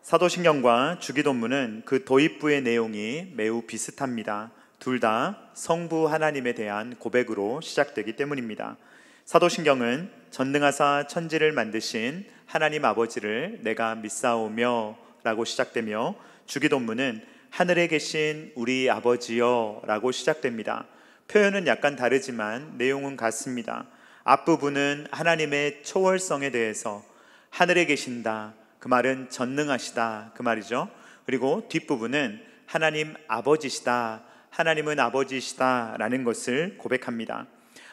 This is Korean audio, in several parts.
사도신경과 주기도문은 그 도입부의 내용이 매우 비슷합니다. 둘 다 성부 하나님에 대한 고백으로 시작되기 때문입니다. 사도신경은 전능하사 천지를 만드신 하나님 아버지를 내가 믿사오며 라고 시작되며, 주기도문은 하늘에 계신 우리 아버지여 라고 시작됩니다. 표현은 약간 다르지만 내용은 같습니다. 앞부분은 하나님의 초월성에 대해서 하늘에 계신다, 그 말은 전능하시다 그 말이죠. 그리고 뒷부분은 하나님 아버지시다, 하나님은 아버지시다 라는 것을 고백합니다.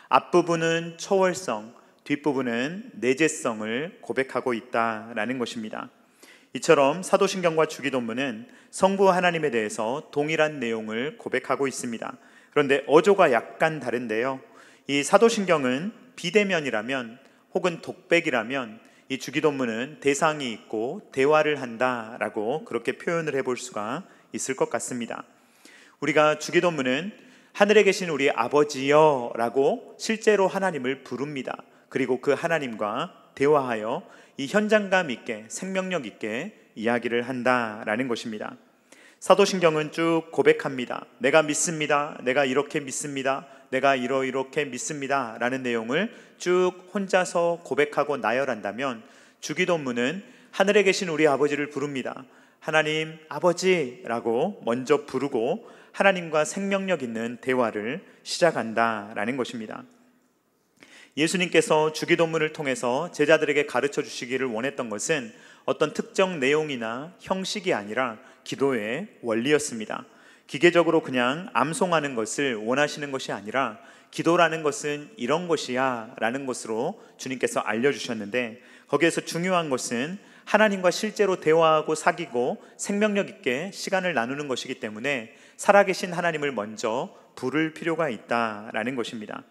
앞부분은 초월성, 뒷부분은 내재성을 고백하고 있다라는 것입니다. 이처럼 사도신경과 주기도문은 성부 하나님에 대해서 동일한 내용을 고백하고 있습니다. 그런데 어조가 약간 다른데요, 이 사도신경은 비대면이라면 혹은 독백이라면 이 주기도문은 대상이 있고 대화를 한다라고 그렇게 표현을 해볼 수가 있을 것 같습니다. 우리가 주기도문은 하늘에 계신 우리 아버지여 라고 실제로 하나님을 부릅니다. 그리고 그 하나님과 대화하여 이 현장감 있게 생명력 있게 이야기를 한다라는 것입니다. 사도신경은 쭉 고백합니다. 내가 믿습니다, 내가 이렇게 믿습니다, 내가 이렇게 믿습니다 라는 내용을 쭉 혼자서 고백하고 나열한다면, 주기도문은 하늘에 계신 우리 아버지를 부릅니다. 하나님 아버지라고 먼저 부르고 하나님과 생명력 있는 대화를 시작한다라는 것입니다. 예수님께서 주기도문을 통해서 제자들에게 가르쳐 주시기를 원했던 것은 어떤 특정 내용이나 형식이 아니라 기도의 원리였습니다. 기계적으로 그냥 암송하는 것을 원하시는 것이 아니라 기도라는 것은 이런 것이야 라는 것으로 주님께서 알려주셨는데, 거기에서 중요한 것은 하나님과 실제로 대화하고 사귀고 생명력 있게 시간을 나누는 것이기 때문에 살아계신 하나님을 먼저 부를 필요가 있다라는 것입니다.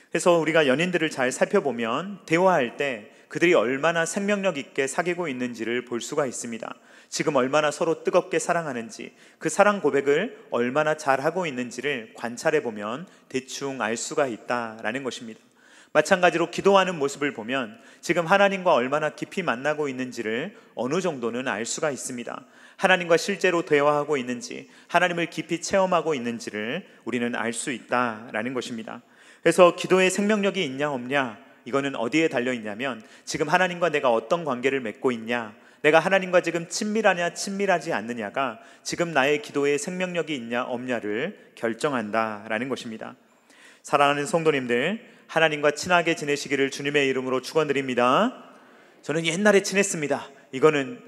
그래서 우리가 연인들을 잘 살펴보면 대화할 때 그들이 얼마나 생명력 있게 사귀고 있는지를 볼 수가 있습니다. 지금 얼마나 서로 뜨겁게 사랑하는지, 그 사랑 고백을 얼마나 잘하고 있는지를 관찰해 보면 대충 알 수가 있다라는 것입니다. 마찬가지로 기도하는 모습을 보면 지금 하나님과 얼마나 깊이 만나고 있는지를 어느 정도는 알 수가 있습니다. 하나님과 실제로 대화하고 있는지, 하나님을 깊이 체험하고 있는지를 우리는 알 수 있다라는 것입니다. 그래서 기도에 생명력이 있냐 없냐, 이거는 어디에 달려있냐면 지금 하나님과 내가 어떤 관계를 맺고 있냐, 내가 하나님과 지금 친밀하냐 친밀하지 않느냐가 지금 나의 기도에 생명력이 있냐 없냐를 결정한다라는 것입니다. 사랑하는 성도님들, 하나님과 친하게 지내시기를 주님의 이름으로 축원드립니다. 저는 옛날에 친했습니다. 이거는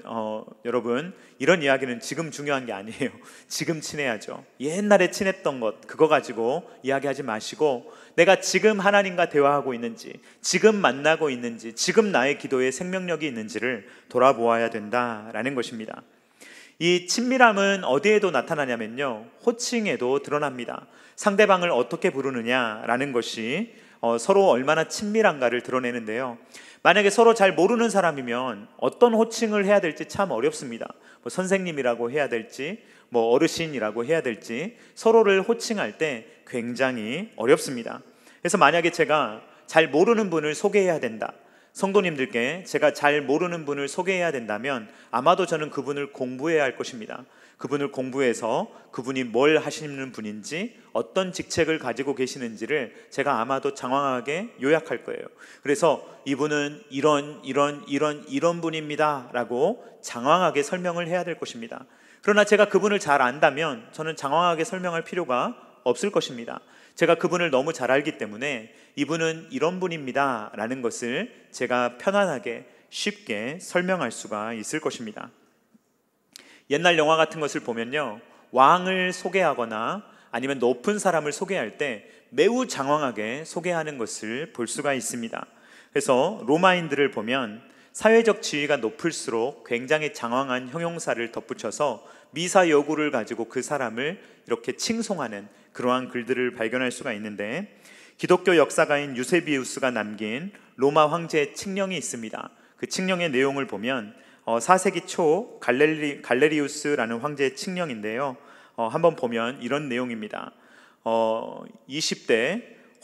여러분, 이런 이야기는 지금 중요한 게 아니에요. 지금 친해야죠. 옛날에 친했던 것, 그거 가지고 이야기하지 마시고 내가 지금 하나님과 대화하고 있는지, 지금 만나고 있는지, 지금 나의 기도에 생명력이 있는지를 돌아보아야 된다라는 것입니다. 이 친밀함은 어디에도 나타나냐면요, 호칭에도 드러납니다. 상대방을 어떻게 부르느냐라는 것이 서로 얼마나 친밀한가를 드러내는데요, 만약에 서로 잘 모르는 사람이면 어떤 호칭을 해야 될지 참 어렵습니다. 뭐 선생님이라고 해야 될지, 뭐 어르신이라고 해야 될지 서로를 호칭할 때 굉장히 어렵습니다. 그래서 만약에 제가 잘 모르는 분을 소개해야 된다, 성도님들께 제가 잘 모르는 분을 소개해야 된다면 아마도 저는 그분을 공부해야 할 것입니다. 그분을 공부해서 그분이 뭘 하시는 분인지, 어떤 직책을 가지고 계시는지를 제가 아마도 장황하게 요약할 거예요. 그래서 이분은 이런 분입니다 라고 장황하게 설명을 해야 될 것입니다. 그러나 제가 그분을 잘 안다면 저는 장황하게 설명할 필요가 없을 것입니다. 제가 그분을 너무 잘 알기 때문에 이분은 이런 분입니다 라는 것을 제가 편안하게 쉽게 설명할 수가 있을 것입니다. 옛날 영화 같은 것을 보면요, 왕을 소개하거나 아니면 높은 사람을 소개할 때 매우 장황하게 소개하는 것을 볼 수가 있습니다. 그래서 로마인들을 보면 사회적 지위가 높을수록 굉장히 장황한 형용사를 덧붙여서 미사 여구를 가지고 그 사람을 이렇게 칭송하는 그러한 글들을 발견할 수가 있는데, 기독교 역사가인 유세비우스가 남긴 로마 황제의 칙령이 있습니다. 그 칙령의 내용을 보면 4세기 초 갈레리우스라는 황제의 칙령인데요, 한번 보면 이런 내용입니다. 20대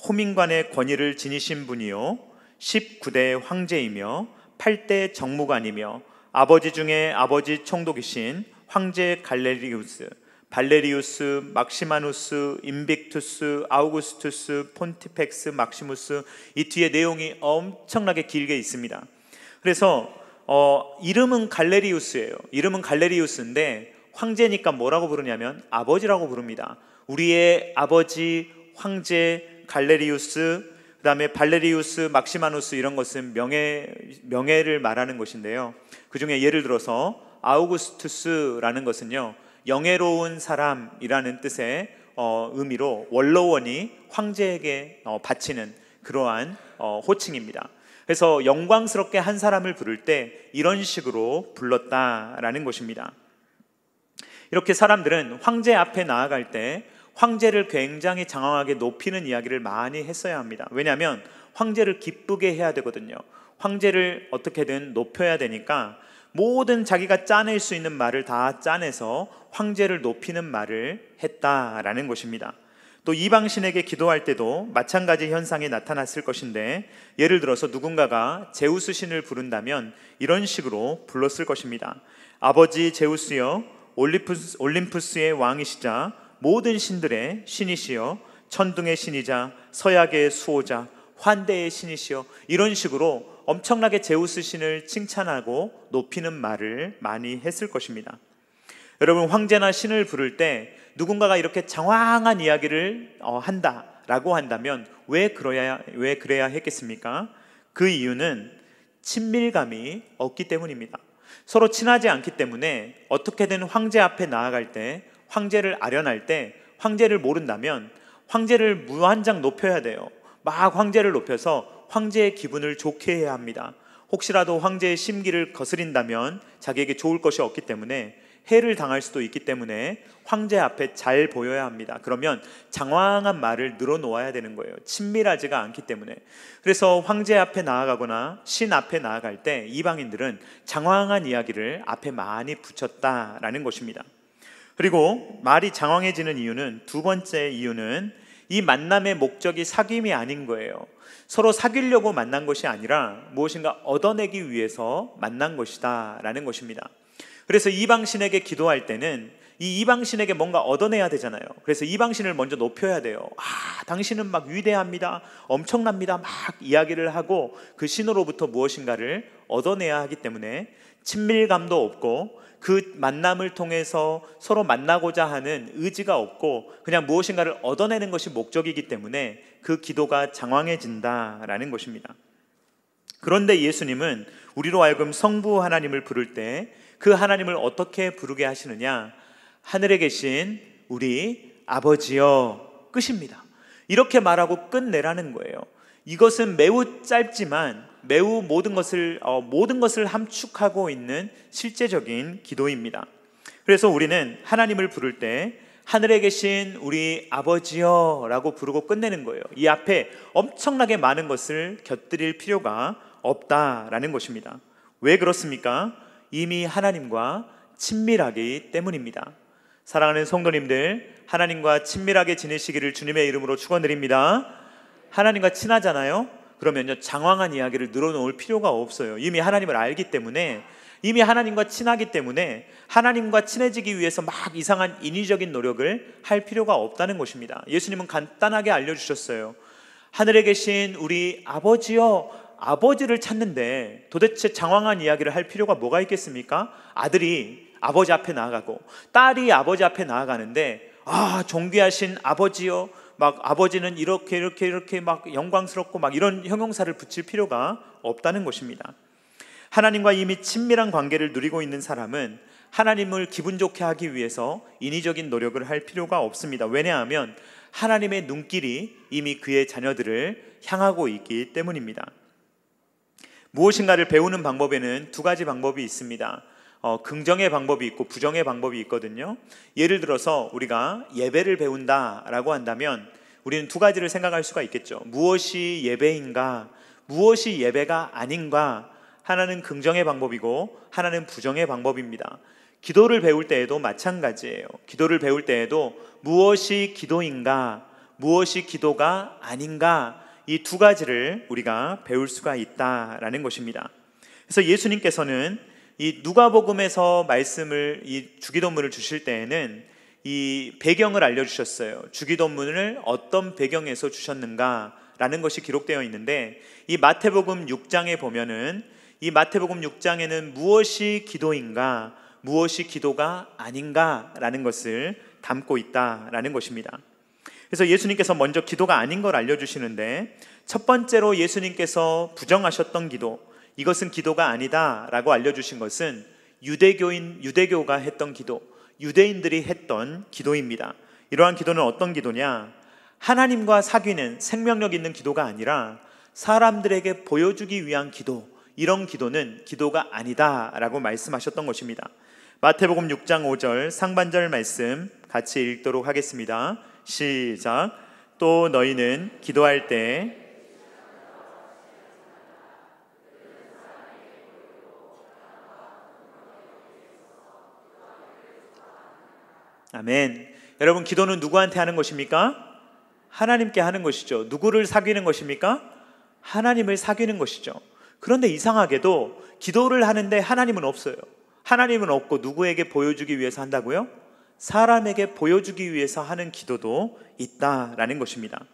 호민관의 권위를 지니신 분이요, 19대 황제이며 8대 정무관이며 아버지 중에 아버지 총독이신 황제 갈레리우스, 발레리우스, 막시마누스, 인빅투스, 아우구스투스, 폰티펙스, 막시무스, 이 뒤에 내용이 엄청나게 길게 있습니다. 그래서 이름은 갈레리우스예요. 이름은 갈레리우스인데 황제니까 뭐라고 부르냐면 아버지라고 부릅니다. 우리의 아버지 황제 갈레리우스, 그 다음에 발레리우스, 막시마누스, 이런 것은 명예를 말하는 것인데요. 그 중에 예를 들어서 아우구스투스라는 것은요, 영예로운 사람이라는 뜻의 의미로 원로원이 황제에게 바치는 그러한 호칭입니다. 그래서 영광스럽게 한 사람을 부를 때 이런 식으로 불렀다라는 것입니다. 이렇게 사람들은 황제 앞에 나아갈 때 황제를 굉장히 장황하게 높이는 이야기를 많이 했어야 합니다. 왜냐하면 황제를 기쁘게 해야 되거든요. 황제를 어떻게든 높여야 되니까 모든 자기가 짜낼 수 있는 말을 다 짜내서 황제를 높이는 말을 했다라는 것입니다. 또 이방신에게 기도할 때도 마찬가지 현상이 나타났을 것인데, 예를 들어서 누군가가 제우스 신을 부른다면 이런 식으로 불렀을 것입니다. 아버지 제우스여, 올림푸스의 왕이시자 모든 신들의 신이시여, 천둥의 신이자 서약의 수호자, 환대의 신이시여, 이런 식으로 엄청나게 제우스 신을 칭찬하고 높이는 말을 많이 했을 것입니다. 여러분, 황제나 신을 부를 때 누군가가 이렇게 장황한 이야기를 한다라고 한다면 왜 그래야 했겠습니까? 그 이유는 친밀감이 없기 때문입니다. 서로 친하지 않기 때문에 어떻게든 황제 앞에 나아갈 때, 황제를 아련할 때, 황제를 모른다면 황제를 무한장 높여야 돼요. 막 황제를 높여서 황제의 기분을 좋게 해야 합니다. 혹시라도 황제의 심기를 거스린다면 자기에게 좋을 것이 없기 때문에 해를 당할 수도 있기 때문에 황제 앞에 잘 보여야 합니다. 그러면 장황한 말을 늘어놓아야 되는 거예요. 친밀하지가 않기 때문에. 그래서 황제 앞에 나아가거나 신 앞에 나아갈 때 이방인들은 장황한 이야기를 앞에 많이 붙였다라는 것입니다. 그리고 말이 장황해지는 이유는, 두 번째 이유는 이 만남의 목적이 사귐이 아닌 거예요. 서로 사귀려고 만난 것이 아니라 무엇인가 얻어내기 위해서 만난 것이다 라는 것입니다. 그래서 이방신에게 기도할 때는 이 이방신에게 뭔가 얻어내야 되잖아요. 그래서 이방신을 먼저 높여야 돼요. 당신은 막 위대합니다, 엄청납니다, 막 이야기를 하고 그 신으로부터 무엇인가를 얻어내야 하기 때문에 친밀감도 없고 그 만남을 통해서 서로 만나고자 하는 의지가 없고 그냥 무엇인가를 얻어내는 것이 목적이기 때문에 그 기도가 장황해진다라는 것입니다. 그런데 예수님은 우리로 하여금 성부 하나님을 부를 때 그 하나님을 어떻게 부르게 하시느냐? 하늘에 계신 우리 아버지여, 끝입니다. 이렇게 말하고 끝내라는 거예요. 이것은 매우 짧지만 매우 모든 것을 함축하고 있는 실제적인 기도입니다. 그래서 우리는 하나님을 부를 때 하늘에 계신 우리 아버지여 라고 부르고 끝내는 거예요. 이 앞에 엄청나게 많은 것을 곁들일 필요가 없다라는 것입니다. 왜 그렇습니까? 이미 하나님과 친밀하기 때문입니다. 사랑하는 성도님들, 하나님과 친밀하게 지내시기를 주님의 이름으로 축원드립니다. 하나님과 친하잖아요. 그러면요, 장황한 이야기를 늘어놓을 필요가 없어요. 이미 하나님을 알기 때문에, 이미 하나님과 친하기 때문에 하나님과 친해지기 위해서 막 이상한 인위적인 노력을 할 필요가 없다는 것입니다. 예수님은 간단하게 알려주셨어요. 하늘에 계신 우리 아버지여, 아버지를 찾는데 도대체 장황한 이야기를 할 필요가 뭐가 있겠습니까? 아들이 아버지 앞에 나아가고 딸이 아버지 앞에 나아가는데 존귀하신 아버지여, 막 아버지는 이렇게 막 영광스럽고 막 이런 형용사를 붙일 필요가 없다는 것입니다. 하나님과 이미 친밀한 관계를 누리고 있는 사람은 하나님을 기분 좋게 하기 위해서 인위적인 노력을 할 필요가 없습니다. 왜냐하면 하나님의 눈길이 이미 그의 자녀들을 향하고 있기 때문입니다. 무엇인가를 배우는 방법에는 두 가지 방법이 있습니다. 긍정의 방법이 있고 부정의 방법이 있거든요. 예를 들어서 우리가 예배를 배운다라고 한다면 우리는 두 가지를 생각할 수가 있겠죠. 무엇이 예배인가, 무엇이 예배가 아닌가. 하나는 긍정의 방법이고 하나는 부정의 방법입니다. 기도를 배울 때에도 마찬가지예요. 기도를 배울 때에도 무엇이 기도인가, 무엇이 기도가 아닌가, 이 두 가지를 우리가 배울 수가 있다라는 것입니다. 그래서 예수님께서는 이 누가복음에서 말씀을 이 주기도문을 주실 때에는 이 배경을 알려주셨어요. 주기도문을 어떤 배경에서 주셨는가라는 것이 기록되어 있는데, 이 마태복음 6장에 보면은 이 마태복음 6장에는 무엇이 기도인가, 무엇이 기도가 아닌가라는 것을 담고 있다라는 것입니다. 그래서 예수님께서 먼저 기도가 아닌 걸 알려주시는데, 첫 번째로 예수님께서 부정하셨던 기도, 이것은 기도가 아니다라고 알려주신 것은 유대교가 했던 기도, 유대인들이 했던 기도입니다. 이러한 기도는 어떤 기도냐? 하나님과 사귀는 생명력 있는 기도가 아니라 사람들에게 보여주기 위한 기도, 이런 기도는 기도가 아니다라고 말씀하셨던 것입니다. 마태복음 6장 5절 상반절 말씀 같이 읽도록 하겠습니다. 시작. 또 너희는 기도할 때 아멘. 여러분, 기도는 누구한테 하는 것입니까? 하나님께 하는 것이죠. 누구를 사귀는 것입니까? 하나님을 사귀는 것이죠. 그런데 이상하게도 기도를 하는데 하나님은 없어요. 하나님은 없고 누구에게 보여주기 위해서 한다고요? 사람에게 보여주기 위해서 하는 기도도 있다라는 것입니다.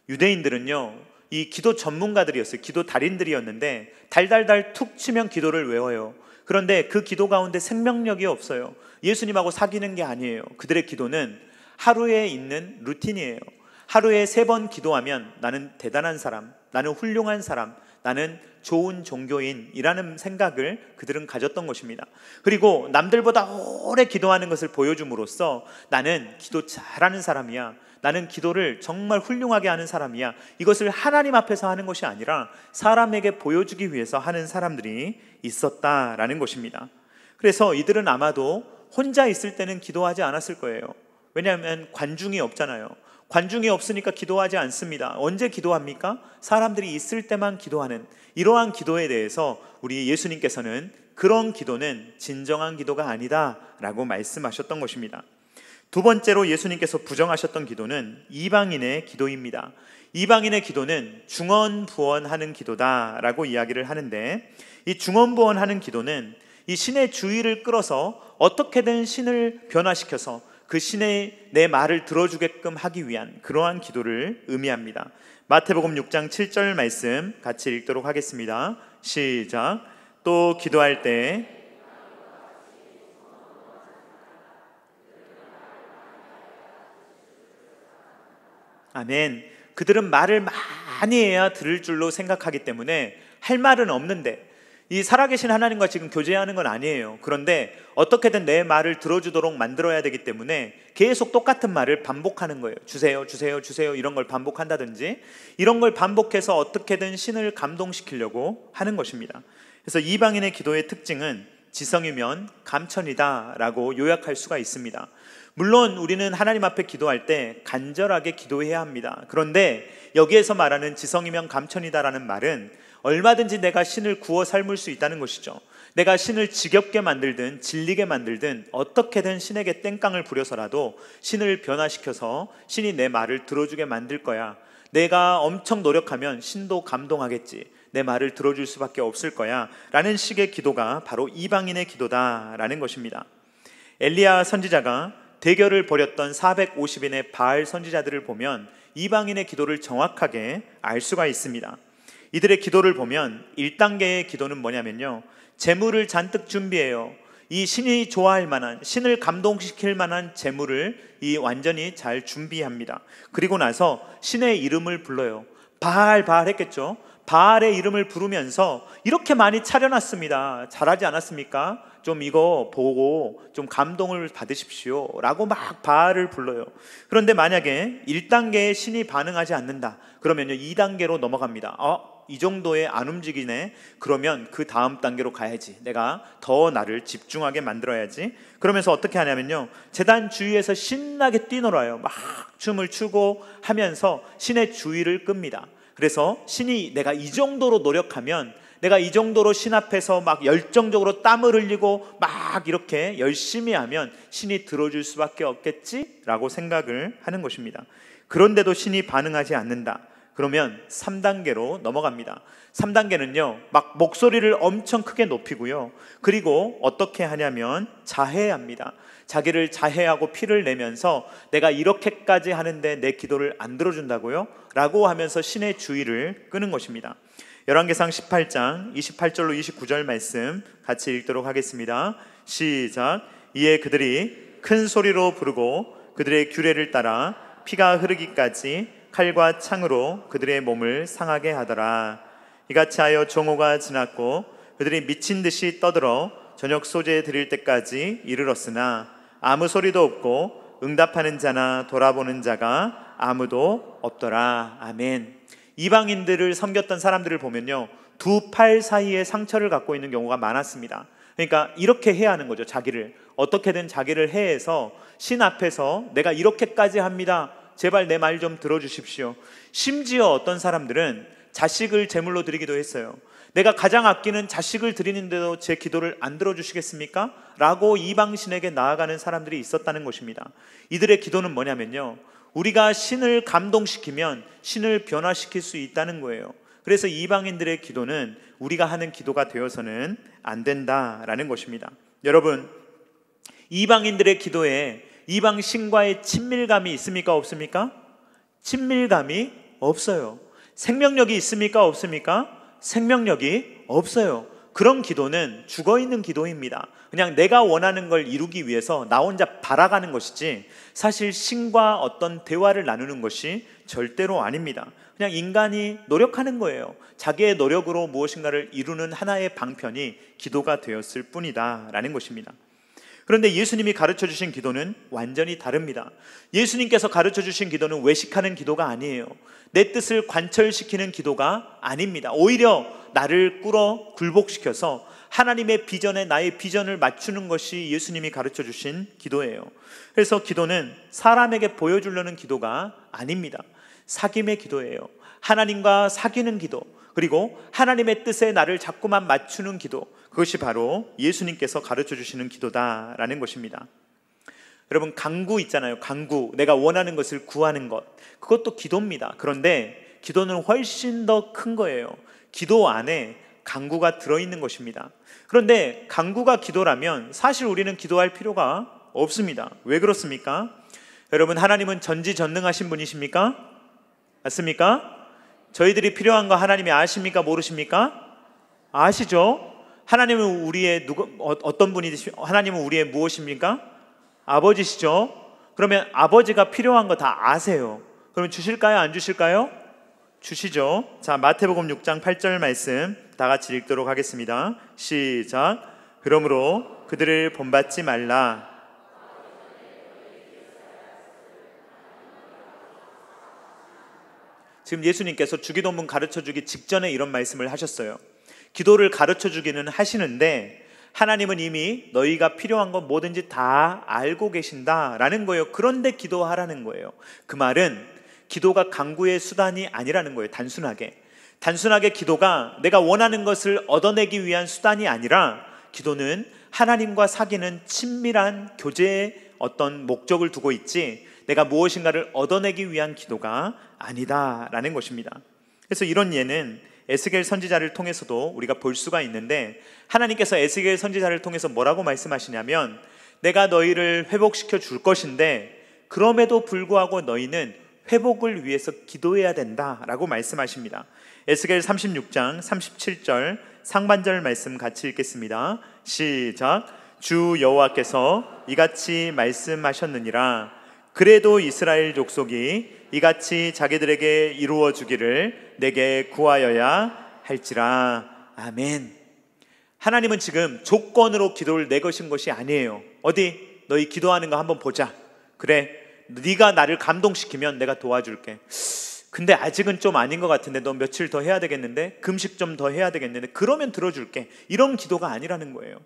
유대인들은요, 이 기도 전문가들이었어요. 기도 달인들이었는데 달달달 툭 치면 기도를 외워요. 그런데 그 기도 가운데 생명력이 없어요. 예수님하고 사귀는 게 아니에요. 그들의 기도는 하루에 있는 루틴이에요. 하루에 3번 기도하면 나는 대단한 사람, 나는 훌륭한 사람, 나는 좋은 종교인이라는 생각을 그들은 가졌던 것입니다. 그리고 남들보다 오래 기도하는 것을 보여줌으로써 나는 기도 잘하는 사람이야, 나는 기도를 정말 훌륭하게 하는 사람이야, 이것을 하나님 앞에서 하는 것이 아니라 사람에게 보여주기 위해서 하는 사람들이 있었다라는 것입니다. 그래서 이들은 아마도 혼자 있을 때는 기도하지 않았을 거예요. 왜냐하면 관중이 없잖아요. 관중이 없으니까 기도하지 않습니다. 언제 기도합니까? 사람들이 있을 때만 기도하는 이러한 기도에 대해서 우리 예수님께서는 그런 기도는 진정한 기도가 아니다 라고 말씀하셨던 것입니다. 두 번째로 예수님께서 부정하셨던 기도는 이방인의 기도입니다. 이방인의 기도는 중언부언하는 기도다라고 이야기를 하는데, 이 중언부언하는 기도는 이 신의 주의를 끌어서 어떻게든 신을 변화시켜서 그 신의 내 말을 들어주게끔 하기 위한 그러한 기도를 의미합니다. 마태복음 6장 7절 말씀 같이 읽도록 하겠습니다. 시작. 또 기도할 때 아멘. 그들은 말을 많이 해야 들을 줄로 생각하기 때문에 할 말은 없는데, 이 살아계신 하나님과 지금 교제하는 건 아니에요. 그런데 어떻게든 내 말을 들어주도록 만들어야 되기 때문에 계속 똑같은 말을 반복하는 거예요. 주세요, 주세요, 주세요, 이런 걸 반복한다든지, 이런 걸 반복해서 어떻게든 신을 감동시키려고 하는 것입니다. 그래서 이방인의 기도의 특징은 지성이면 감천이다 라고 요약할 수가 있습니다. 물론 우리는 하나님 앞에 기도할 때 간절하게 기도해야 합니다. 그런데 여기에서 말하는 지성이면 감천이다라는 말은 얼마든지 내가 신을 구워 삶을 수 있다는 것이죠. 내가 신을 지겹게 만들든 질리게 만들든 어떻게든 신에게 땡깡을 부려서라도 신을 변화시켜서 신이 내 말을 들어주게 만들 거야. 내가 엄청 노력하면 신도 감동하겠지. 내 말을 들어줄 수밖에 없을 거야 라는 식의 기도가 바로 이방인의 기도다라는 것입니다. 엘리야 선지자가 대결을 벌였던 450인의 바알 선지자들을 보면 이방인의 기도를 정확하게 알 수가 있습니다. 이들의 기도를 보면 1단계의 기도는 뭐냐면요, 재물을 잔뜩 준비해요. 이 신이 좋아할 만한, 신을 감동시킬 만한 재물을 완전히 잘 준비합니다. 그리고 나서 신의 이름을 불러요. 바알 했겠죠. 바알의 이름을 부르면서 이렇게 많이 차려놨습니다. 잘하지 않았습니까? 좀 이거 보고 좀 감동을 받으십시오 라고 막 바알을 불러요. 그런데 만약에 1단계의 신이 반응하지 않는다 그러면요 2단계로 넘어갑니다. 이 정도에 안 움직이네. 그러면 그 다음 단계로 가야지. 내가 더 나를 집중하게 만들어야지. 그러면서 어떻게 하냐면요, 제단 주위에서 신나게 뛰놀아요. 막 춤을 추고 하면서 신의 주의를 끕니다. 그래서 신이 내가 이 정도로 노력하면, 내가 이 정도로 신 앞에서 막 열정적으로 땀을 흘리고 막 이렇게 열심히 하면 신이 들어줄 수밖에 없겠지라고 생각을 하는 것입니다. 그런데도 신이 반응하지 않는다. 그러면 3단계로 넘어갑니다. 3단계는요, 막 목소리를 엄청 크게 높이고요. 그리고 어떻게 하냐면 자해합니다. 자기를 자해하고 피를 내면서 내가 이렇게까지 하는데 내 기도를 안 들어준다고요? 라고 하면서 신의 주의를 끄는 것입니다. 열왕기상 18장 28절로 29절 말씀 같이 읽도록 하겠습니다. 시작. 이에 그들이 큰 소리로 부르고 그들의 규례를 따라 피가 흐르기까지 칼과 창으로 그들의 몸을 상하게 하더라. 이같이 하여 정오가 지났고 그들이 미친 듯이 떠들어 저녁 소재 드릴 때까지 이르렀으나 아무 소리도 없고 응답하는 자나 돌아보는 자가 아무도 없더라. 아멘. 이방인들을 섬겼던 사람들을 보면요, 두 팔 사이에 상처를 갖고 있는 경우가 많았습니다. 그러니까 이렇게 해야 하는 거죠. 자기를 어떻게든 자기를 해해서 신 앞에서 내가 이렇게까지 합니다, 제발 내 말 좀 들어주십시오. 심지어 어떤 사람들은 자식을 제물로 드리기도 했어요. 내가 가장 아끼는 자식을 드리는데도 제 기도를 안 들어주시겠습니까? 라고 이방신에게 나아가는 사람들이 있었다는 것입니다. 이들의 기도는 뭐냐면요, 우리가 신을 감동시키면 신을 변화시킬 수 있다는 거예요. 그래서 이방인들의 기도는 우리가 하는 기도가 되어서는 안 된다라는 것입니다. 여러분, 이방인들의 기도에 이방 신과의 친밀감이 있습니까? 없습니까? 친밀감이 없어요. 생명력이 있습니까? 없습니까? 생명력이 없어요. 그런 기도는 죽어있는 기도입니다. 그냥 내가 원하는 걸 이루기 위해서 나 혼자 바라가는 것이지 사실 신과 어떤 대화를 나누는 것이 절대로 아닙니다. 그냥 인간이 노력하는 거예요. 자기의 노력으로 무엇인가를 이루는 하나의 방편이 기도가 되었을 뿐이다 라는 것입니다. 그런데 예수님이 가르쳐 주신 기도는 완전히 다릅니다. 예수님께서 가르쳐 주신 기도는 외식하는 기도가 아니에요. 내 뜻을 관철시키는 기도가 아닙니다. 오히려 나를 꿇어 굴복시켜서 하나님의 비전에 나의 비전을 맞추는 것이 예수님이 가르쳐 주신 기도예요. 그래서 기도는 사람에게 보여주려는 기도가 아닙니다. 사귐의 기도예요. 하나님과 사귀는 기도, 그리고 하나님의 뜻에 나를 자꾸만 맞추는 기도, 그것이 바로 예수님께서 가르쳐 주시는 기도다라는 것입니다. 여러분, 간구 있잖아요. 간구, 내가 원하는 것을 구하는 것, 그것도 기도입니다. 그런데 기도는 훨씬 더 큰 거예요. 기도 안에 간구가 들어있는 것입니다. 그런데 간구가 기도라면 사실 우리는 기도할 필요가 없습니다. 왜 그렇습니까? 여러분, 하나님은 전지전능하신 분이십니까? 맞습니까? 저희들이 필요한 거 하나님이 아십니까? 모르십니까? 아시죠? 하나님은 우리의 어떤 분이시? 하나님은 우리의 무엇입니까? 아버지시죠? 그러면 아버지가 필요한 거 다 아세요. 그러면 주실까요? 안 주실까요? 주시죠. 자, 마태복음 6장 8절 말씀 다 같이 읽도록 하겠습니다. 시작. 그러므로 그들을 본받지 말라. 지금 예수님께서 주기도문 가르쳐주기 직전에 이런 말씀을 하셨어요. 기도를 가르쳐주기는 하시는데 하나님은 이미 너희가 필요한 건 뭐든지 다 알고 계신다라는 거예요. 그런데 기도하라는 거예요. 그 말은 기도가 간구의 수단이 아니라는 거예요. 단순하게 기도가 내가 원하는 것을 얻어내기 위한 수단이 아니라 기도는 하나님과 사귀는 친밀한 교제의 어떤 목적을 두고 있지 내가 무엇인가를 얻어내기 위한 기도가 아니다라는 것입니다. 그래서 이런 예는 에스겔 선지자를 통해서도 우리가 볼 수가 있는데, 하나님께서 에스겔 선지자를 통해서 뭐라고 말씀하시냐면 내가 너희를 회복시켜 줄 것인데 그럼에도 불구하고 너희는 회복을 위해서 기도해야 된다라고 말씀하십니다. 에스겔 36장 37절 상반절 말씀 같이 읽겠습니다. 시작. 주 여호와께서 이같이 말씀하셨느니라. 그래도 이스라엘 족속이 이같이 자기들에게 이루어 주기를 내게 구하여야 할지라. 아멘. 하나님은 지금 조건으로 기도를 내거신 것이 아니에요. 어디 너희 기도하는 거 한번 보자. 그래, 네가 나를 감동시키면 내가 도와줄게. 근데 아직은 좀 아닌 것 같은데 너 며칠 더 해야 되겠는데, 금식 좀 더 해야 되겠는데, 그러면 들어줄게. 이런 기도가 아니라는 거예요.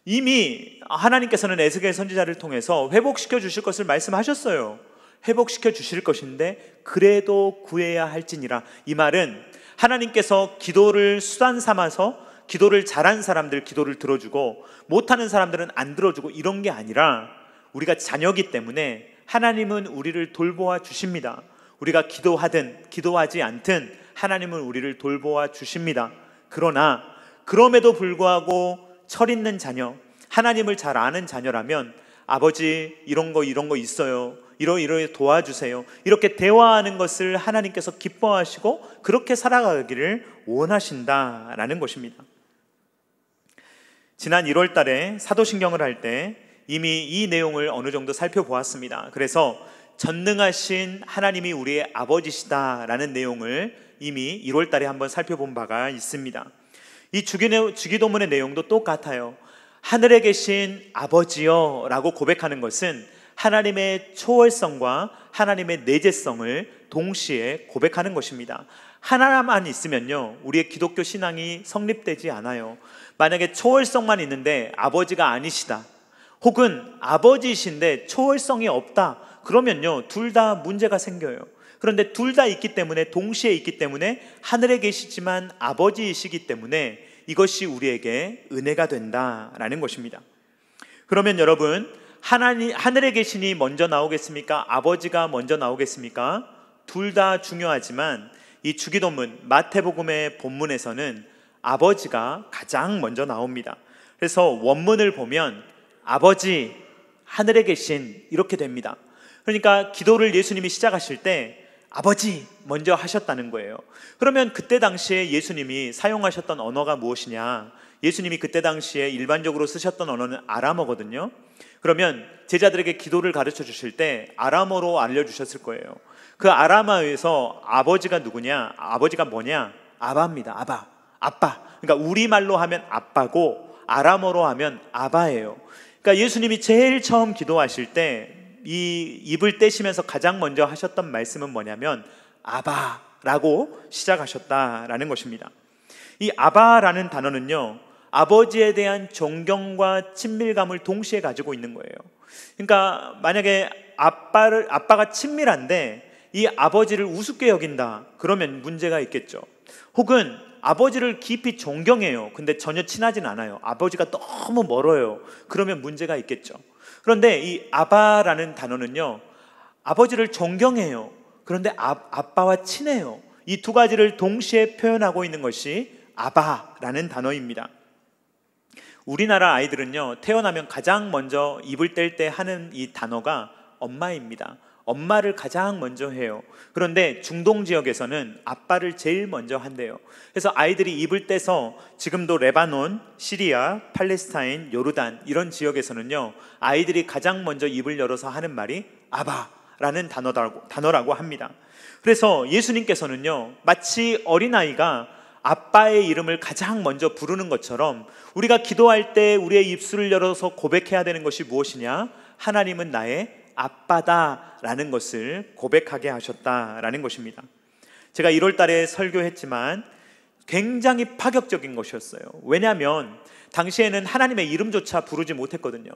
이미 하나님께서는 에스겔 선지자를 통해서 회복시켜 주실 것을 말씀하셨어요. 회복시켜 주실 것인데 그래도 구해야 할지니라. 이 말은 하나님께서 기도를 수단 삼아서 기도를 잘한 사람들 기도를 들어주고 못하는 사람들은 안 들어주고 이런 게 아니라, 우리가 자녀이기 때문에 하나님은 우리를 돌보아 주십니다. 우리가 기도하든 기도하지 않든 하나님은 우리를 돌보아 주십니다. 그러나 그럼에도 불구하고 철 있는 자녀, 하나님을 잘 아는 자녀라면 아버지 이런 거 있어요, 이러이러 도와주세요, 이렇게 대화하는 것을 하나님께서 기뻐하시고 그렇게 살아가기를 원하신다라는 것입니다. 지난 1월 달에 사도신경을 할 때 이미 이 내용을 어느 정도 살펴보았습니다. 그래서 전능하신 하나님이 우리의 아버지시다라는 내용을 이미 1월 달에 한번 살펴본 바가 있습니다. 이 주기도문의 내용도 똑같아요. 하늘에 계신 아버지여 라고 고백하는 것은 하나님의 초월성과 하나님의 내재성을 동시에 고백하는 것입니다. 하나만 있으면요, 우리의 기독교 신앙이 성립되지 않아요. 만약에 초월성만 있는데 아버지가 아니시다, 혹은 아버지이신데 초월성이 없다, 그러면요 둘 다 문제가 생겨요. 그런데 둘 다 있기 때문에, 동시에 있기 때문에, 하늘에 계시지만 아버지이시기 때문에 이것이 우리에게 은혜가 된다라는 것입니다. 그러면 여러분, 하늘에 계시니 먼저 나오겠습니까? 아버지가 먼저 나오겠습니까? 둘 다 중요하지만 이 주기도문 마태복음의 본문에서는 아버지가 가장 먼저 나옵니다. 그래서 원문을 보면 아버지 하늘에 계신 이렇게 됩니다. 그러니까 기도를 예수님이 시작하실 때 아버지 먼저 하셨다는 거예요. 그러면 그때 당시에 예수님이 사용하셨던 언어가 무엇이냐? 예수님이 그때 당시에 일반적으로 쓰셨던 언어는 아람어거든요. 그러면 제자들에게 기도를 가르쳐 주실 때 아람어로 알려주셨을 거예요. 그 아람어에서 아버지가 누구냐? 아버지가 뭐냐? 아바입니다. 아빠. 그러니까 우리말로 하면 아빠고 아람어로 하면 아바예요. 그러니까 예수님이 제일 처음 기도하실 때 이 입을 떼시면서 가장 먼저 하셨던 말씀은 뭐냐면 아바라고 시작하셨다라는 것입니다. 이 아바라는 단어는요, 아버지에 대한 존경과 친밀감을 동시에 가지고 있는 거예요. 그러니까 만약에 아빠가 친밀한데 이 아버지를 우습게 여긴다, 그러면 문제가 있겠죠. 혹은 아버지를 깊이 존경해요. 근데 전혀 친하진 않아요. 아버지가 너무 멀어요. 그러면 문제가 있겠죠. 그런데 이 아바라는 단어는요, 아버지를 존경해요. 그런데 아빠와 친해요. 이 두 가지를 동시에 표현하고 있는 것이 아바라는 단어입니다. 우리나라 아이들은요, 태어나면 가장 먼저 입을 뗄 때 하는 이 단어가 엄마입니다. 엄마를 가장 먼저 해요. 그런데 중동 지역에서는 아빠를 제일 먼저 한대요. 그래서 아이들이 입을 떼서 지금도 레바논, 시리아, 팔레스타인, 요르단 이런 지역에서는요, 아이들이 가장 먼저 입을 열어서 하는 말이 아바라는 단어라고 합니다. 그래서 예수님께서는요, 마치 어린아이가 아빠의 이름을 가장 먼저 부르는 것처럼 우리가 기도할 때 우리의 입술을 열어서 고백해야 되는 것이 무엇이냐? 하나님은 나의 아빠다라는 것을 고백하게 하셨다라는 것입니다. 제가 1월 달에 설교했지만 굉장히 파격적인 것이었어요. 왜냐하면 당시에는 하나님의 이름조차 부르지 못했거든요.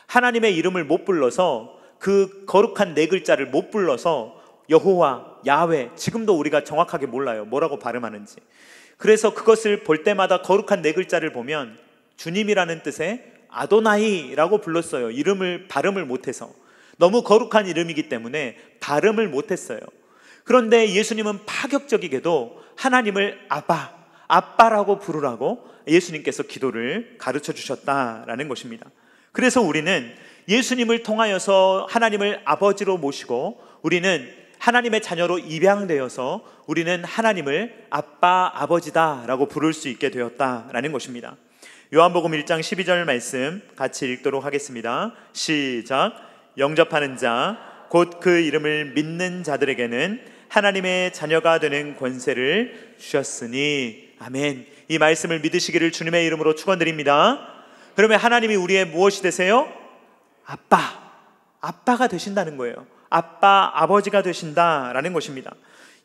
하나님의 이름을 못 불러서, 그 거룩한 네 글자를 못 불러서 여호와, 야훼, 지금도 우리가 정확하게 몰라요, 뭐라고 발음하는지. 그래서 그것을 볼 때마다 거룩한 네 글자를 보면 주님이라는 뜻의 아도나이라고 불렀어요. 이름을 발음을 못해서. 너무 거룩한 이름이기 때문에 발음을 못했어요. 그런데 예수님은 파격적이게도 하나님을 아빠라고 부르라고 예수님께서 기도를 가르쳐 주셨다라는 것입니다. 그래서 우리는 예수님을 통하여서 하나님을 아버지로 모시고, 우리는 하나님의 자녀로 입양되어서 우리는 하나님을 아빠, 아버지다라고 부를 수 있게 되었다라는 것입니다. 요한복음 1장 12절 말씀 같이 읽도록 하겠습니다. 시작. 영접하는 자 곧 그 이름을 믿는 자들에게는 하나님의 자녀가 되는 권세를 주셨으니. 아멘. 이 말씀을 믿으시기를 주님의 이름으로 축원드립니다. 그러면 하나님이 우리의 무엇이 되세요? 아빠가 되신다는 거예요. 아빠, 아버지가 되신다라는 것입니다.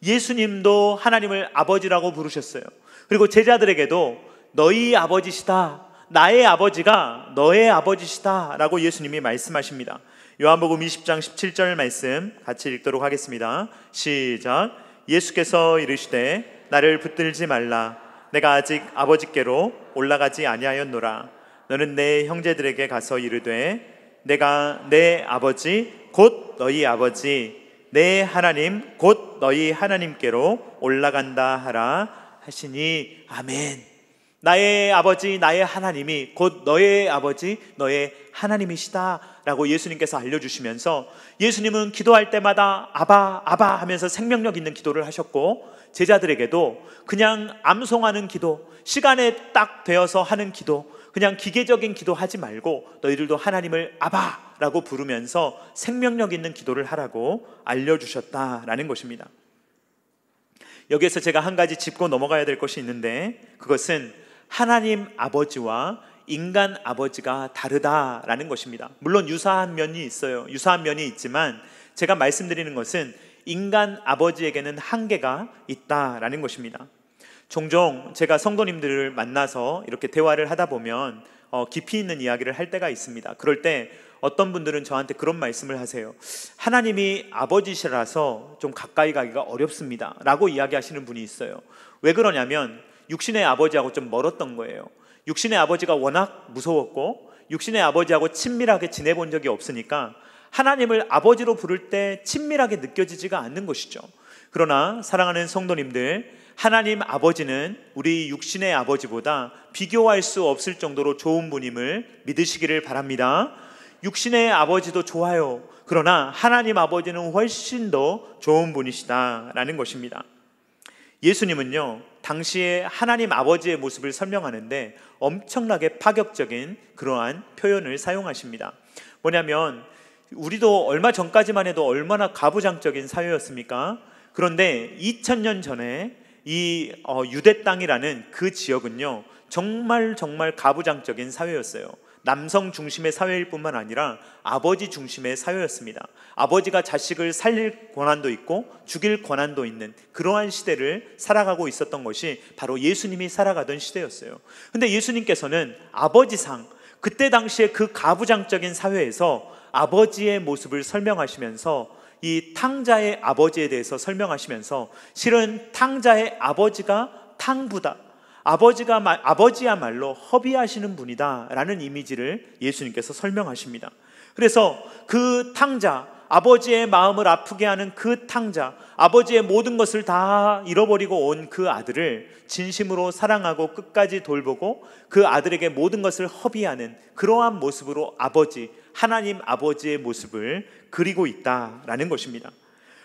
예수님도 하나님을 아버지라고 부르셨어요. 그리고 제자들에게도 너희 아버지시다, 나의 아버지가 너의 아버지시다 라고 예수님이 말씀하십니다. 요한복음 20장 17절 말씀 같이 읽도록 하겠습니다. 시작. 예수께서 이르시되 나를 붙들지 말라. 내가 아직 아버지께로 올라가지 아니하였노라. 너는 내 형제들에게 가서 이르되 내가 내 아버지 곧 너희 아버지 내 하나님 곧 너희 하나님께로 올라간다 하라 하시니 아멘. 나의 아버지 나의 하나님이 곧 너의 아버지 너의 하나님이시다 라고 예수님께서 알려주시면서, 예수님은 기도할 때마다 아바 아바 하면서 생명력 있는 기도를 하셨고, 제자들에게도 그냥 암송하는 기도, 시간에 딱 되어서 하는 기도, 그냥 기계적인 기도 하지 말고 너희들도 하나님을 아바라고 부르면서 생명력 있는 기도를 하라고 알려주셨다라는 것입니다. 여기에서 제가 한 가지 짚고 넘어가야 될 것이 있는데, 그것은 하나님 아버지와 인간 아버지가 다르다라는 것입니다. 물론 유사한 면이 있어요. 유사한 면이 있지만 제가 말씀드리는 것은 인간 아버지에게는 한계가 있다라는 것입니다. 종종 제가 성도님들을 만나서 이렇게 대화를 하다 보면 깊이 있는 이야기를 할 때가 있습니다. 그럴 때 어떤 분들은 저한테 그런 말씀을 하세요. 하나님이 아버지시라서 좀 가까이 가기가 어렵습니다 라고 이야기하시는 분이 있어요. 왜 그러냐면 육신의 아버지하고 좀 멀었던 거예요. 육신의 아버지가 워낙 무서웠고 육신의 아버지하고 친밀하게 지내본 적이 없으니까 하나님을 아버지로 부를 때 친밀하게 느껴지지가 않는 것이죠. 그러나 사랑하는 성도님들, 하나님 아버지는 우리 육신의 아버지보다 비교할 수 없을 정도로 좋은 분임을 믿으시기를 바랍니다. 육신의 아버지도 좋아요. 그러나 하나님 아버지는 훨씬 더 좋은 분이시다라는 것입니다. 예수님은요, 당시에 하나님 아버지의 모습을 설명하는데 엄청나게 파격적인 그러한 표현을 사용하십니다. 뭐냐면 우리도 얼마 전까지만 해도 얼마나 가부장적인 사회였습니까? 그런데 2000년 전에 이 유대 땅이라는 그 지역은요, 정말 가부장적인 사회였어요. 남성 중심의 사회일 뿐만 아니라 아버지 중심의 사회였습니다. 아버지가 자식을 살릴 권한도 있고 죽일 권한도 있는 그러한 시대를 살아가고 있었던 것이 바로 예수님이 살아가던 시대였어요. 근데 예수님께서는 아버지상, 그때 당시에 그 가부장적인 사회에서 아버지의 모습을 설명하시면서 이 탕자의 아버지에 대해서 설명하시면서, 실은 탕자의 아버지가 탕부다, 아버지야말로 허비하시는 분이다 라는 이미지를 예수님께서 설명하십니다. 그래서 그 탕자, 아버지의 마음을 아프게 하는 그 탕자, 아버지의 모든 것을 다 잃어버리고 온 그 아들을 진심으로 사랑하고 끝까지 돌보고 그 아들에게 모든 것을 허비하는 그러한 모습으로 아버지, 하나님 아버지의 모습을 그리고 있다라는 것입니다.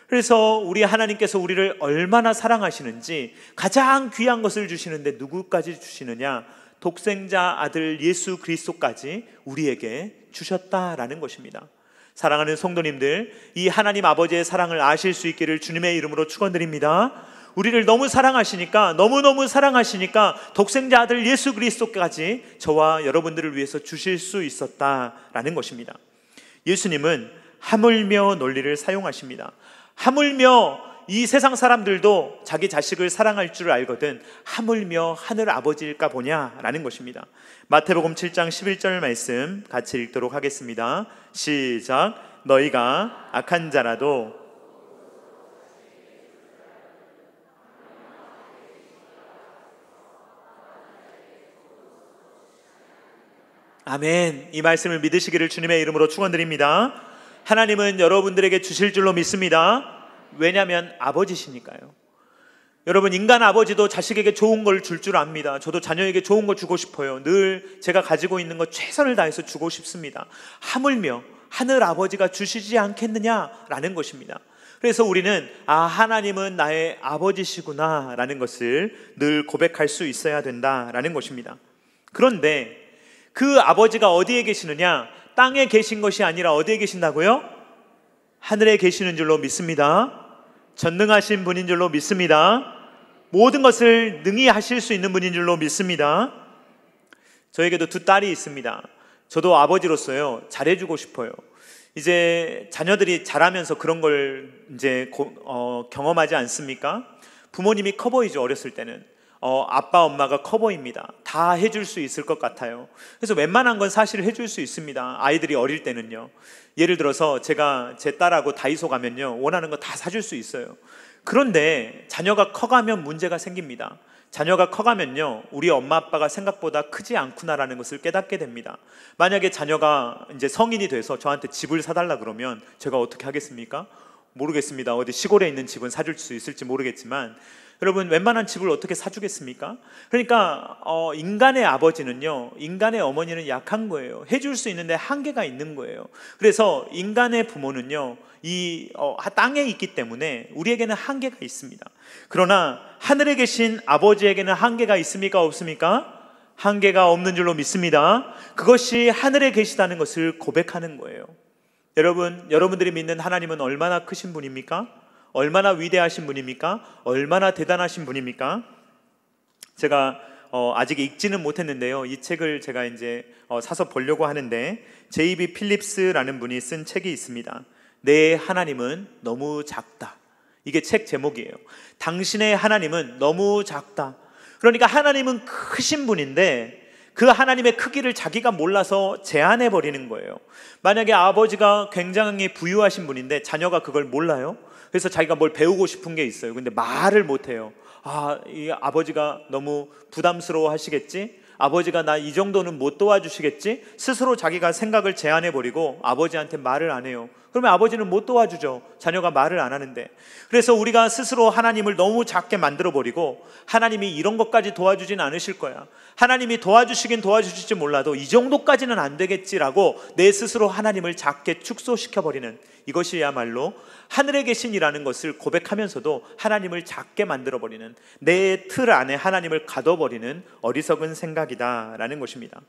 그래서 우리 하나님께서 우리를 얼마나 사랑하시는지, 가장 귀한 것을 주시는데 누구까지 주시느냐? 독생자 아들 예수 그리스도까지 우리에게 주셨다라는 것입니다. 사랑하는 성도님들, 이 하나님 아버지의 사랑을 아실 수 있기를 주님의 이름으로 축원드립니다. 우리를 너무 사랑하시니까, 너무너무 사랑하시니까 독생자 아들 예수 그리스도까지 저와 여러분들을 위해서 주실 수 있었다라는 것입니다. 예수님은 하물며 논리를 사용하십니다. 하물며 이 세상 사람들도 자기 자식을 사랑할 줄 알거든 하물며 하늘 아버지일까 보냐라는 것입니다. 마태복음 7장 11절 말씀 같이 읽도록 하겠습니다. 시작. 너희가 악한 자라도 아멘. 이 말씀을 믿으시기를 주님의 이름으로 축원드립니다. 하나님은 여러분들에게 주실 줄로 믿습니다. 왜냐하면 아버지시니까요. 여러분, 인간 아버지도 자식에게 좋은 걸 줄 줄 압니다. 저도 자녀에게 좋은 거 주고 싶어요. 늘 제가 가지고 있는 거 최선을 다해서 주고 싶습니다. 하물며 하늘 아버지가 주시지 않겠느냐라는 것입니다. 그래서 우리는 하나님은 나의 아버지시구나 라는 것을 늘 고백할 수 있어야 된다라는 것입니다. 그런데 그 아버지가 어디에 계시느냐? 땅에 계신 것이 아니라 어디에 계신다고요? 하늘에 계시는 줄로 믿습니다. 전능하신 분인 줄로 믿습니다. 모든 것을 능히 하실 수 있는 분인 줄로 믿습니다. 저에게도 두 딸이 있습니다. 저도 아버지로서요, 잘해주고 싶어요. 이제 자녀들이 자라면서 그런 걸 이제 경험하지 않습니까? 부모님이 커 보이죠. 어렸을 때는 아빠 엄마가 커 보입니다. 다 해줄 수 있을 것 같아요. 그래서 웬만한 건 사실 해줄 수 있습니다. 아이들이 어릴 때는요. 예를 들어서 제가 제 딸하고 다이소 가면요, 원하는 거 다 사줄 수 있어요. 그런데 자녀가 커가면 문제가 생깁니다. 자녀가 커가면요, 우리 엄마 아빠가 생각보다 크지 않구나라는 것을 깨닫게 됩니다. 만약에 자녀가 이제 성인이 돼서 저한테 집을 사달라 그러면 제가 어떻게 하겠습니까? 모르겠습니다. 어디 시골에 있는 집은 사줄 수 있을지 모르겠지만 여러분, 웬만한 집을 어떻게 사주겠습니까? 그러니까 인간의 아버지는요, 인간의 어머니는 약한 거예요. 해줄 수 있는데 한계가 있는 거예요. 그래서 인간의 부모는요, 이 땅에 있기 때문에 우리에게는 한계가 있습니다. 그러나 하늘에 계신 아버지에게는 한계가 있습니까? 없습니까? 한계가 없는 줄로 믿습니다. 그것이 하늘에 계시다는 것을 고백하는 거예요. 여러분들이 믿는 하나님은 얼마나 크신 분입니까? 얼마나 위대하신 분입니까? 얼마나 대단하신 분입니까? 제가 아직 읽지는 못했는데요, 이 책을 제가 이제 사서 보려고 하는데, J.B. 필립스라는 분이 쓴 책이 있습니다. 내 하나님은 너무 작다. 이게 책 제목이에요. 당신의 하나님은 너무 작다. 그러니까 하나님은 크신 분인데 그 하나님의 크기를 자기가 몰라서 제한해 버리는 거예요. 만약에 아버지가 굉장히 부유하신 분인데 자녀가 그걸 몰라요. 그래서 자기가 뭘 배우고 싶은 게 있어요. 근데 말을 못해요. 이 아버지가 너무 부담스러워 하시겠지? 아버지가 나 이 정도는 못 도와주시겠지? 스스로 자기가 생각을 제한해 버리고 아버지한테 말을 안 해요. 그러면 아버지는 못 도와주죠. 자녀가 말을 안 하는데. 그래서 우리가 스스로 하나님을 너무 작게 만들어 버리고, 하나님이 이런 것까지 도와주진 않으실 거야, 하나님이 도와주시긴 도와주실지 몰라도 이 정도까지는 안 되겠지라고 내 스스로 하나님을 작게 축소시켜 버리는, 이것이야말로 하늘에 계신이라는 것을 고백하면서도 하나님을 작게 만들어 버리는, 내 틀 안에 하나님을 가둬버리는 어리석은 생각이다라는 것입니다.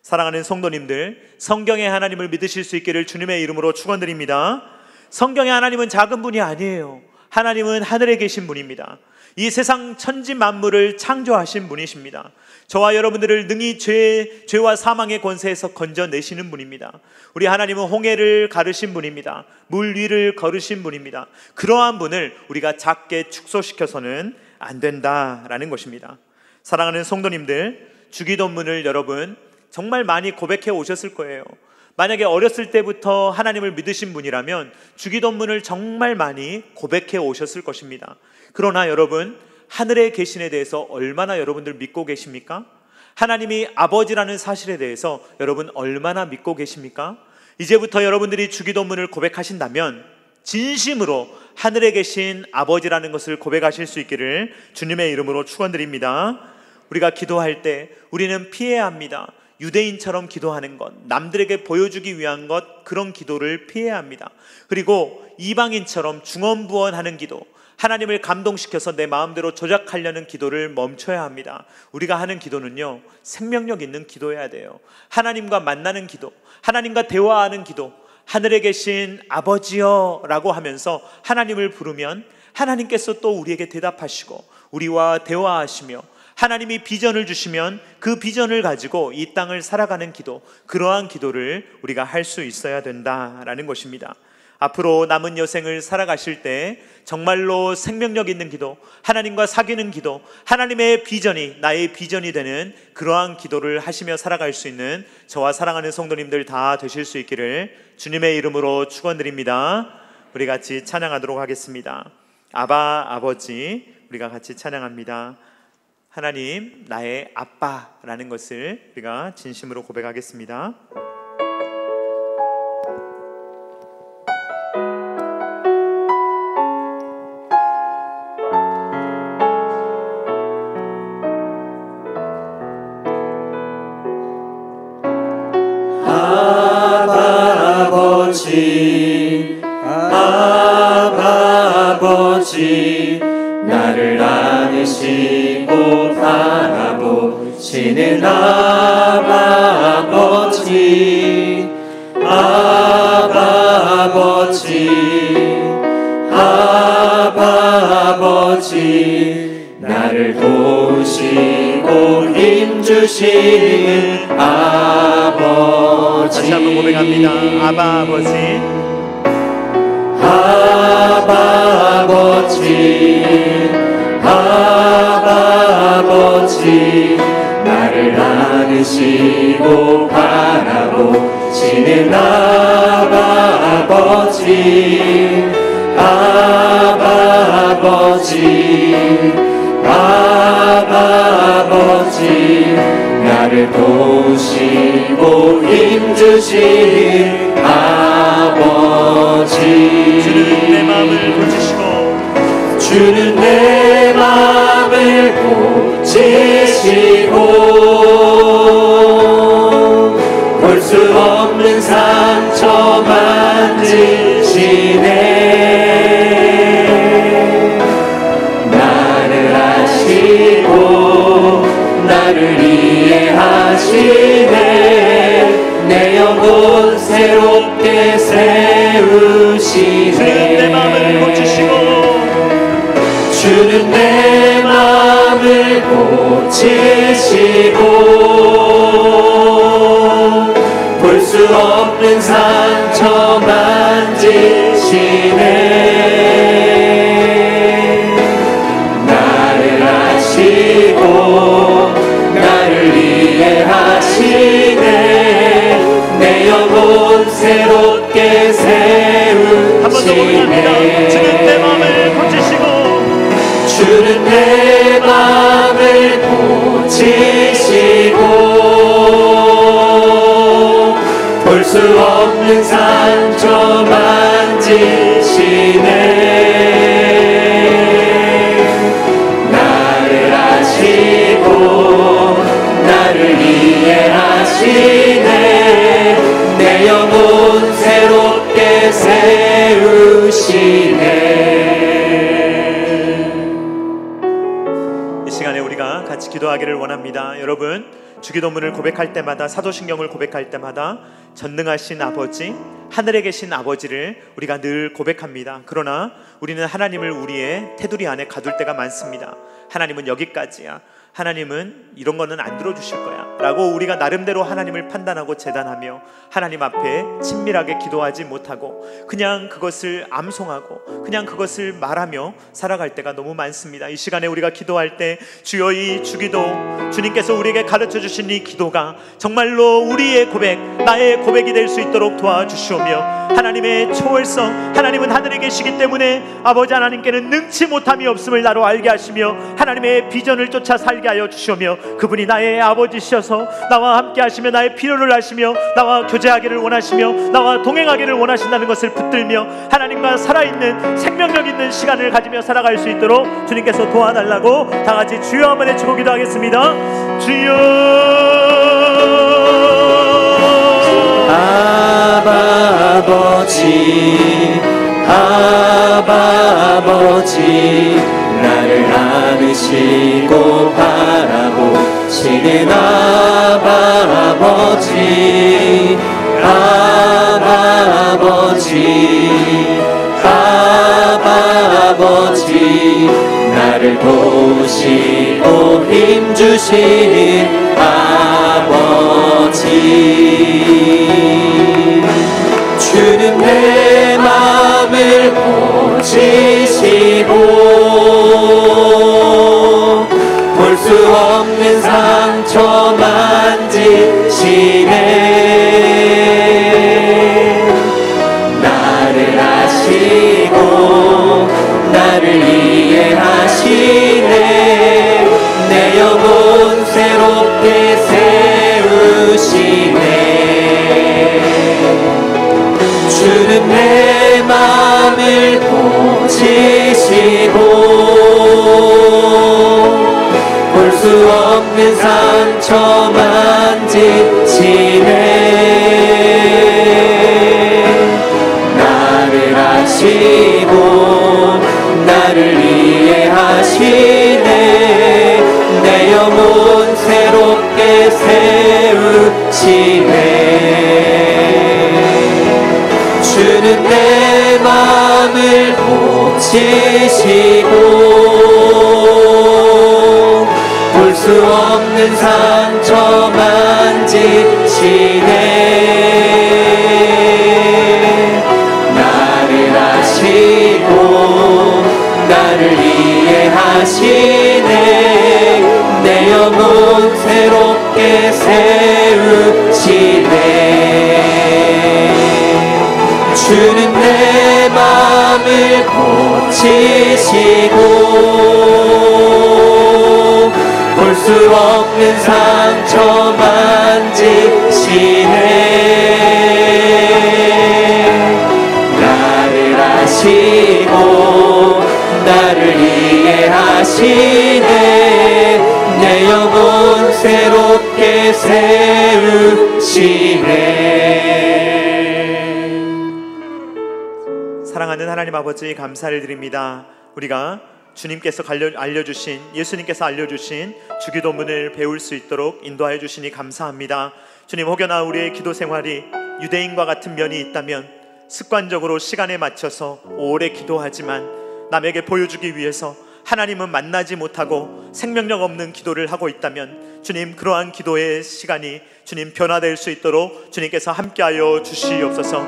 사랑하는 성도님들, 성경의 하나님을 믿으실 수 있기를 주님의 이름으로 축원드립니다. 성경의 하나님은 작은 분이 아니에요. 하나님은 하늘에 계신 분입니다. 이 세상 천지 만물을 창조하신 분이십니다. 저와 여러분들을 능히 죄와 사망의 권세에서 건져내시는 분입니다. 우리 하나님은 홍해를 가르신 분입니다. 물 위를 걸으신 분입니다. 그러한 분을 우리가 작게 축소시켜서는 안 된다라는 것입니다. 사랑하는 성도님들, 주기도문을 여러분 정말 많이 고백해 오셨을 거예요. 만약에 어렸을 때부터 하나님을 믿으신 분이라면 주기도문을 정말 많이 고백해 오셨을 것입니다. 그러나 여러분, 하늘에 계신에 대해서 얼마나 여러분들 믿고 계십니까? 하나님이 아버지라는 사실에 대해서 여러분 얼마나 믿고 계십니까? 이제부터 여러분들이 주기도문을 고백하신다면 진심으로 하늘에 계신 아버지라는 것을 고백하실 수 있기를 주님의 이름으로 축원드립니다. 우리가 기도할 때 우리는 피해야 합니다. 유대인처럼 기도하는 것, 남들에게 보여주기 위한 것, 그런 기도를 피해야 합니다. 그리고 이방인처럼 중언부언하는 기도, 하나님을 감동시켜서 내 마음대로 조작하려는 기도를 멈춰야 합니다. 우리가 하는 기도는요, 생명력 있는 기도여야 돼요. 하나님과 만나는 기도, 하나님과 대화하는 기도, 하늘에 계신 아버지여 라고 하면서 하나님을 부르면 하나님께서 또 우리에게 대답하시고 우리와 대화하시며, 하나님이 비전을 주시면 그 비전을 가지고 이 땅을 살아가는 기도, 그러한 기도를 우리가 할 수 있어야 된다라는 것입니다. 앞으로 남은 여생을 살아가실 때 정말로 생명력 있는 기도, 하나님과 사귀는 기도, 하나님의 비전이 나의 비전이 되는 그러한 기도를 하시며 살아갈 수 있는 저와 사랑하는 성도님들 다 되실 수 있기를 주님의 이름으로 축원드립니다. 우리 같이 찬양하도록 하겠습니다. 아바 아버지, 우리가 같이 찬양합니다. 하나님 나의 아빠라는 것을 우리가 진심으로 고백하겠습니다. 아바 아버지, 나를 안으시고 바라보시는 아바 아버지, 아바 아버지, 아바 아버지, 나를 도우시고 힘주시는 아버지. 다시 한번 고백합니다. 아바 아버지, 아바 아버지, 아바 아버지, 나를 안으시고 바라보시는 아바 아버지, 아바 아버지, 아바 아버지, 나를 도우시고 힘주시는 아버지. 주는 내 마음을 볼 수 없는 상처 만지시네. 나를 아시고 나를 이해하시네. 내 영혼 새롭게 세우시네. 주는 내 마음을 고치시고 주는 내 마음을 고치시고 볼 수 없는 상처 만지시네. 나를 아시고 나를 이해하시네. 내 영혼 새롭게 세우시네. 한 번 더 부릅니다. 주는 내 마음을 고치시고 주는 내 마음을 고치시고 볼 수 없는 상처 만지시네. 나를 아시고 나를 이해하시네. 내 영혼 새롭게 세우시네. 이 시간에 우리가 같이 기도하기를 원합니다. 여러분, 주기도문을 고백할 때마다, 사도신경을 고백할 때마다 전능하신 아버지, 하늘에 계신 아버지를 우리가 늘 고백합니다. 그러나 우리는 하나님을 우리의 테두리 안에 가둘 때가 많습니다. 하나님은 여기까지야, 하나님은 이런 거는 안 들어주실 거야 라고 우리가 나름대로 하나님을 판단하고 재단하며 하나님 앞에 친밀하게 기도하지 못하고 그냥 그것을 암송하고 그냥 그것을 말하며 살아갈 때가 너무 많습니다. 이 시간에 우리가 기도할 때 주여, 이 주기도, 주님께서 우리에게 가르쳐 주신 이 기도가 정말로 우리의 고백, 나의 고백이 될 수 있도록 도와주시오며, 하나님의 초월성, 하나님은 하늘에 계시기 때문에 아버지 하나님께는 능치 못함이 없음을 나로 알게 하시며 하나님의 비전을 쫓아 살게 하여 주시오며, 그분이 나의 아버지시여서 나와 함께 하시며 나의 필요를 아시며 나와 교제하기를 원하시며 나와 동행하기를 원하신다는 것을 붙들며 하나님과 살아있는 생명력 있는 시간을 가지며 살아갈 수 있도록 주님께서 도와달라고 다 같이 주여 한번 외치고 기도하겠습니다. 주여. 아버지, 아버지, 나를 안으시고 바라보시는 아버지, 아버지, 나를 도우시고 힘주시는 아버지, 주는 내 마음을 고치시고 볼 수 없는 상처 만지시네. 나를 아시고 나를 이해하시네. 내 영혼 새롭게 세우시네. 주는 내 마음을 고치시고 볼 수 없는 상처 만지시네. 나를 아시고 나를 이해하시네. 내 영혼 새롭게 세우시네. 주는 내 마음을 고치시고 볼 수 없는 상처 만지시네. 나를 아시고 나를 이해하시네. 내 영혼 새롭게 세우시네. 주는 내 마음을 고치시고 볼 수 없는 상처 만지시네. 나를 아시고 나를 이해하시네. 내 영혼 새롭게 세우시네. 사랑하는 하나님 아버지, 감사를 드립니다. 우리가 주님께서 알려주신, 예수님께서 알려주신 주기도문을 배울 수 있도록 인도하여 주시니 감사합니다. 주님, 혹여나 우리의 기도 생활이 유대인과 같은 면이 있다면 습관적으로 시간에 맞춰서 오래 기도하지만 남에게 보여주기 위해서 하나님은 만나지 못하고 생명력 없는 기도를 하고 있다면 주님, 그러한 기도의 시간이 주님 변화될 수 있도록 주님께서 함께하여 주시옵소서.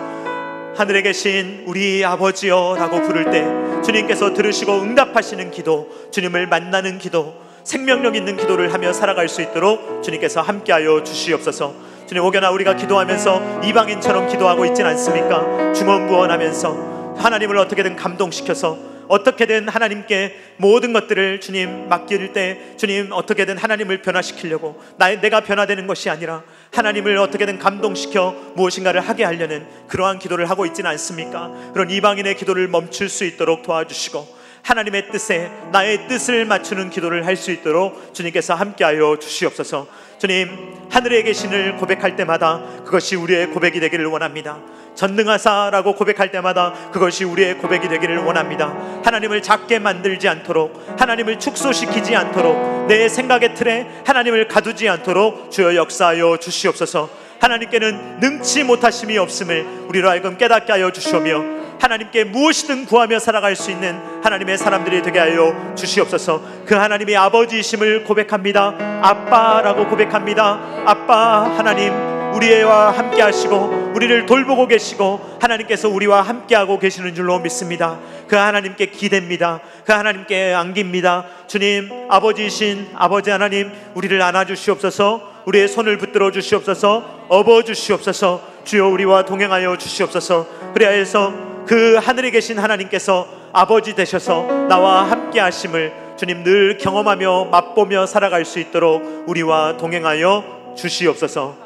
하늘에 계신 우리 아버지여 라고 부를 때 주님께서 들으시고 응답하시는 기도, 주님을 만나는 기도, 생명력 있는 기도를 하며 살아갈 수 있도록 주님께서 함께하여 주시옵소서. 주님, 혹여나 우리가 기도하면서 이방인처럼 기도하고 있진 않습니까? 중언부언하면서 하나님을 어떻게든 감동시켜서 어떻게든 하나님께 모든 것들을 주님 맡길 때 주님 어떻게든 하나님을 변화시키려고 내가 변화되는 것이 아니라 하나님을 어떻게든 감동시켜 무엇인가를 하게 하려는 그러한 기도를 하고 있지는 않습니까? 그런 이방인의 기도를 멈출 수 있도록 도와주시고 하나님의 뜻에 나의 뜻을 맞추는 기도를 할 수 있도록 주님께서 함께하여 주시옵소서. 주님, 하늘에 계신을 고백할 때마다 그것이 우리의 고백이 되기를 원합니다. 전능하사라고 고백할 때마다 그것이 우리의 고백이 되기를 원합니다. 하나님을 작게 만들지 않도록, 하나님을 축소시키지 않도록, 내 생각의 틀에 하나님을 가두지 않도록 주여 역사하여 주시옵소서. 하나님께는 능치 못하심이 없음을 우리로 하여금 깨닫게 하여 주시오며 하나님께 무엇이든 구하며 살아갈 수 있는 하나님의 사람들이 되게 하여 주시옵소서. 그 하나님의 아버지이심을 고백합니다. 아빠라고 고백합니다. 아빠 하나님, 우리와 함께 하시고 우리를 돌보고 계시고 하나님께서 우리와 함께하고 계시는 줄로 믿습니다. 그 하나님께 기대입니다. 그 하나님께 안깁니다. 주님, 아버지이신 아버지 하나님, 우리를 안아주시옵소서. 우리의 손을 붙들어 주시옵소서. 업어주시옵소서. 주여, 우리와 동행하여 주시옵소서. 그리하여서 그 하늘에 계신 하나님께서 아버지 되셔서 나와 함께 하심을 주님 늘 경험하며 맛보며 살아갈 수 있도록 우리와 동행하여 주시옵소서.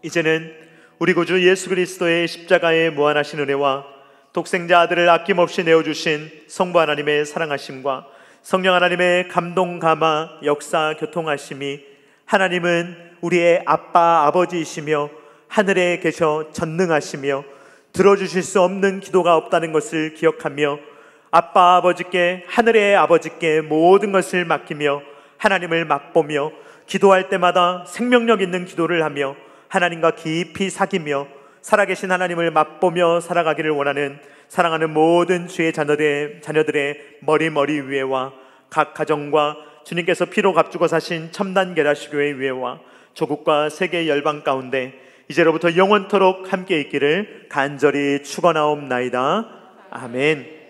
이제는 우리 구주 예수 그리스도의 십자가의 무한하신 은혜와 독생자 아들을 아낌없이 내어주신 성부 하나님의 사랑하심과 성령 하나님의 감동 감화 역사 교통하심이, 하나님은 우리의 아빠 아버지이시며 하늘에 계셔 전능하시며 들어주실 수 없는 기도가 없다는 것을 기억하며 아빠 아버지께, 하늘의 아버지께 모든 것을 맡기며 하나님을 맛보며 기도할 때마다 생명력 있는 기도를 하며 하나님과 깊이 사귀며 살아계신 하나님을 맛보며 살아가기를 원하는 사랑하는 모든 주의 자녀들의 머리 위에와 각 가정과 주님께서 피로 값주고 사신 첨단 계라시교회 위에와 조국과 세계 열방 가운데 이제로부터 영원토록 함께 있기를 간절히 축원하옵나이다. 아멘.